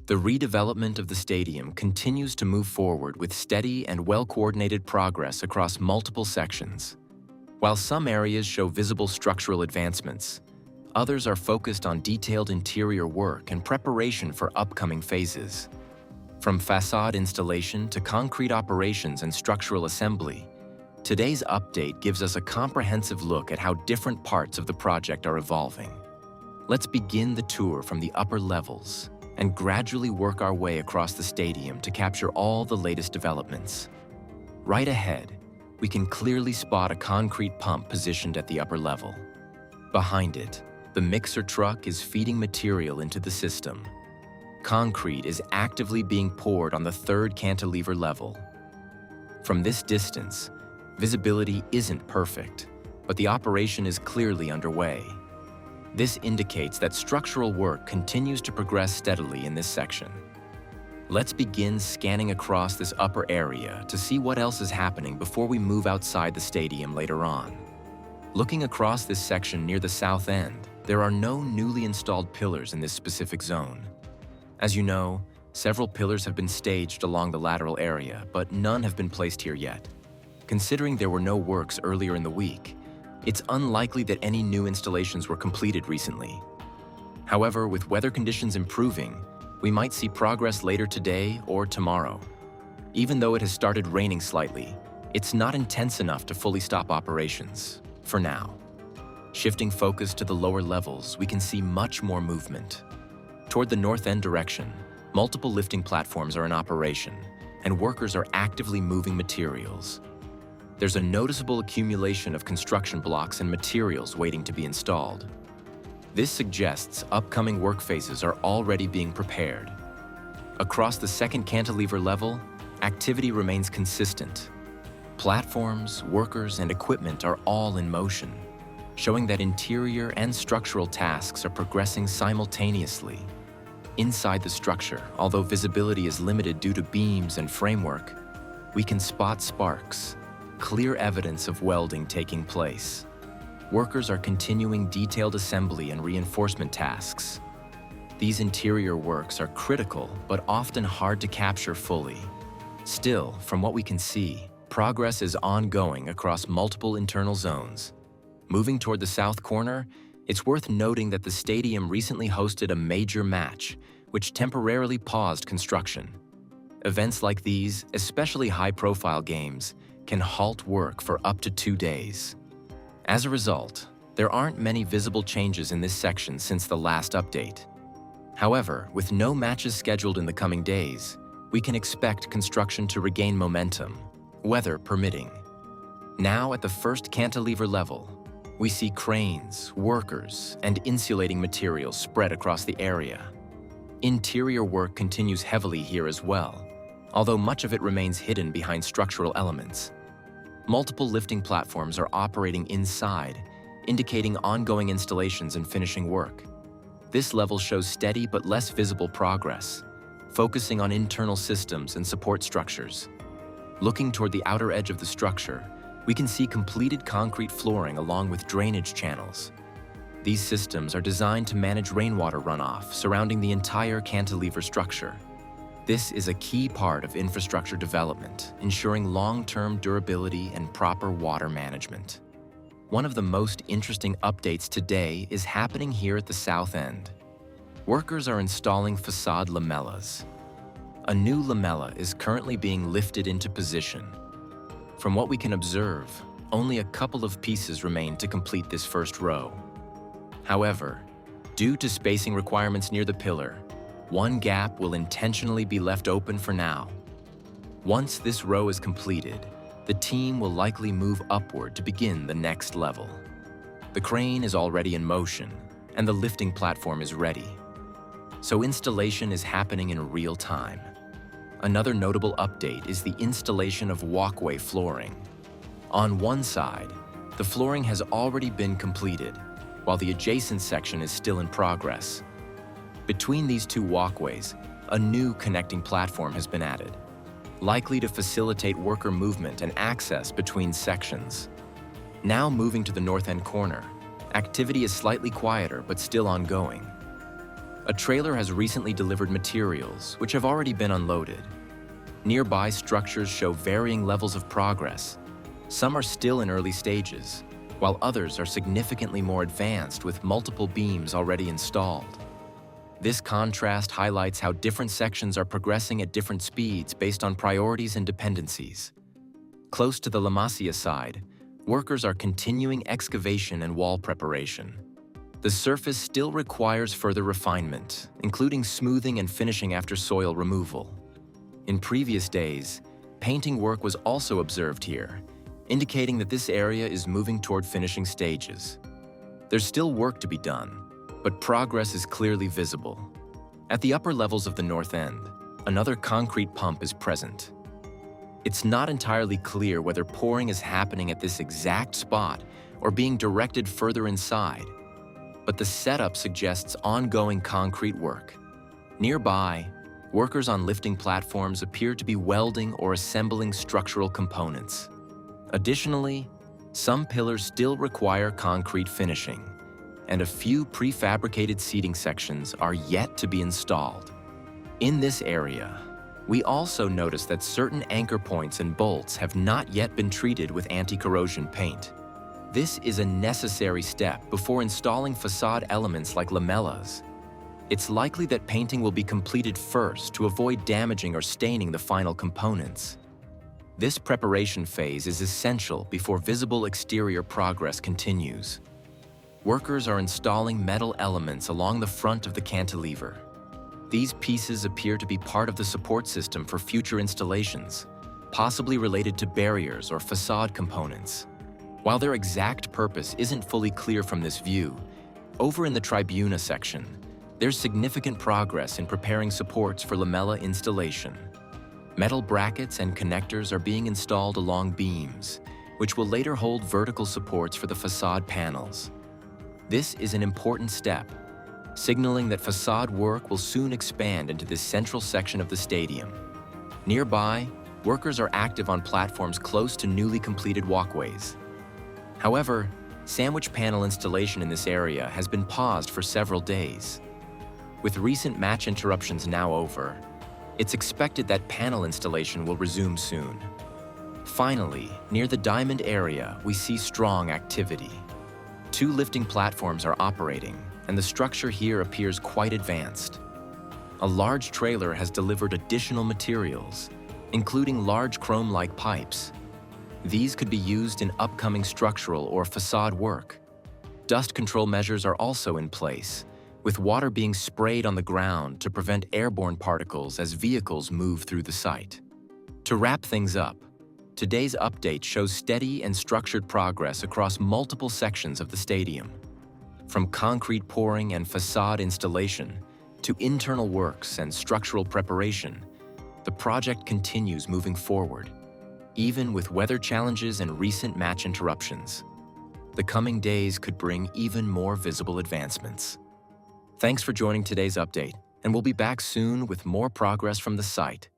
The redevelopment of the stadium continues to move forward with steady and well-coordinated progress across multiple sections. While some areas show visible structural advancements, others are focused on detailed interior work and preparation for upcoming phases. From facade installation to concrete operations and structural assembly, today's update gives us a comprehensive look at how different parts of the project are evolving. Let's begin the tour from the upper levels and gradually work our way across the stadium to capture all the latest developments. Right ahead, we can clearly spot a concrete pump positioned at the upper level. Behind it, the mixer truck is feeding material into the system. Concrete is actively being poured on the third cantilever level. From this distance, visibility isn't perfect, but the operation is clearly underway. This indicates that structural work continues to progress steadily in this section. Let's begin scanning across this upper area to see what else is happening before we move outside the stadium later on. Looking across this section near the south end, there are no newly installed pillars in this specific zone. As you know, several pillars have been staged along the lateral area, but none have been placed here yet. Considering there were no works earlier in the week, it's unlikely that any new installations were completed recently. However, with weather conditions improving, we might see progress later today or tomorrow. Even though it has started raining slightly, it's not intense enough to fully stop operations, for now. Shifting focus to the lower levels, we can see much more movement. Toward the north end direction, multiple lifting platforms are in operation, and workers are actively moving materials. There's a noticeable accumulation of construction blocks and materials waiting to be installed. This suggests upcoming work phases are already being prepared. Across the second cantilever level, activity remains consistent. Platforms, workers, and equipment are all in motion, showing that interior and structural tasks are progressing simultaneously. Inside the structure, although visibility is limited due to beams and framework, we can spot sparks, clear evidence of welding taking place. Workers are continuing detailed assembly and reinforcement tasks. These interior works are critical but often hard to capture fully. Still, from what we can see, progress is ongoing across multiple internal zones. Moving toward the south corner, it's worth noting that the stadium recently hosted a major match, which temporarily paused construction. Events like these, especially high-profile games, can halt work for up to 2 days. As a result, there aren't many visible changes in this section since the last update. However, with no matches scheduled in the coming days, we can expect construction to regain momentum, weather permitting. Now at the first cantilever level, we see cranes, workers, and insulating materials spread across the area. Interior work continues heavily here as well, although much of it remains hidden behind structural elements. Multiple lifting platforms are operating inside, indicating ongoing installations and finishing work. This level shows steady but less visible progress, focusing on internal systems and support structures. Looking toward the outer edge of the structure, we can see completed concrete flooring along with drainage channels. These systems are designed to manage rainwater runoff surrounding the entire cantilever structure. This is a key part of infrastructure development, ensuring long-term durability and proper water management. One of the most interesting updates today is happening here at the south end. Workers are installing facade lamellas. A new lamella is currently being lifted into position. From what we can observe, only a couple of pieces remain to complete this first row. However, due to spacing requirements near the pillar, one gap will intentionally be left open for now. Once this row is completed, the team will likely move upward to begin the next level. The crane is already in motion, and the lifting platform is ready. So installation is happening in real time. Another notable update is the installation of walkway flooring. On one side, the flooring has already been completed, while the adjacent section is still in progress. Between these two walkways, a new connecting platform has been added, likely to facilitate worker movement and access between sections. Now moving to the north end corner, activity is slightly quieter but still ongoing. A trailer has recently delivered materials which have already been unloaded. Nearby structures show varying levels of progress. Some are still in early stages, while others are significantly more advanced with multiple beams already installed. This contrast highlights how different sections are progressing at different speeds based on priorities and dependencies. Close to the lamella side, workers are continuing excavation and wall preparation. The surface still requires further refinement, including smoothing and finishing after soil removal. In previous days, painting work was also observed here, indicating that this area is moving toward finishing stages. There's still work to be done, but progress is clearly visible. At the upper levels of the north end, another concrete pump is present. It's not entirely clear whether pouring is happening at this exact spot or being directed further inside, but the setup suggests ongoing concrete work. Nearby, workers on lifting platforms appear to be welding or assembling structural components. Additionally, some pillars still require concrete finishing, and a few prefabricated seating sections are yet to be installed. In this area, we also notice that certain anchor points and bolts have not yet been treated with anti-corrosion paint. This is a necessary step before installing facade elements like lamellas. It's likely that painting will be completed first to avoid damaging or staining the final components. This preparation phase is essential before visible exterior progress continues. Workers are installing metal elements along the front of the cantilever. These pieces appear to be part of the support system for future installations, possibly related to barriers or facade components. While their exact purpose isn't fully clear from this view, over in the tribuna section, there's significant progress in preparing supports for lamella installation. Metal brackets and connectors are being installed along beams, which will later hold vertical supports for the facade panels. This is an important step, signaling that facade work will soon expand into this central section of the stadium. Nearby, workers are active on platforms close to newly completed walkways. However, sandwich panel installation in this area has been paused for several days. With recent match interruptions now over, it's expected that panel installation will resume soon. Finally, near the diamond area, we see strong activity. 2 lifting platforms are operating, and the structure here appears quite advanced. A large trailer has delivered additional materials, including large chrome-like pipes. These could be used in upcoming structural or facade work. Dust control measures are also in place, with water being sprayed on the ground to prevent airborne particles as vehicles move through the site. To wrap things up, today's update shows steady and structured progress across multiple sections of the stadium. From concrete pouring and facade installation to internal works and structural preparation, the project continues moving forward, even with weather challenges and recent match interruptions. The coming days could bring even more visible advancements. Thanks for joining today's update, and we'll be back soon with more progress from the site.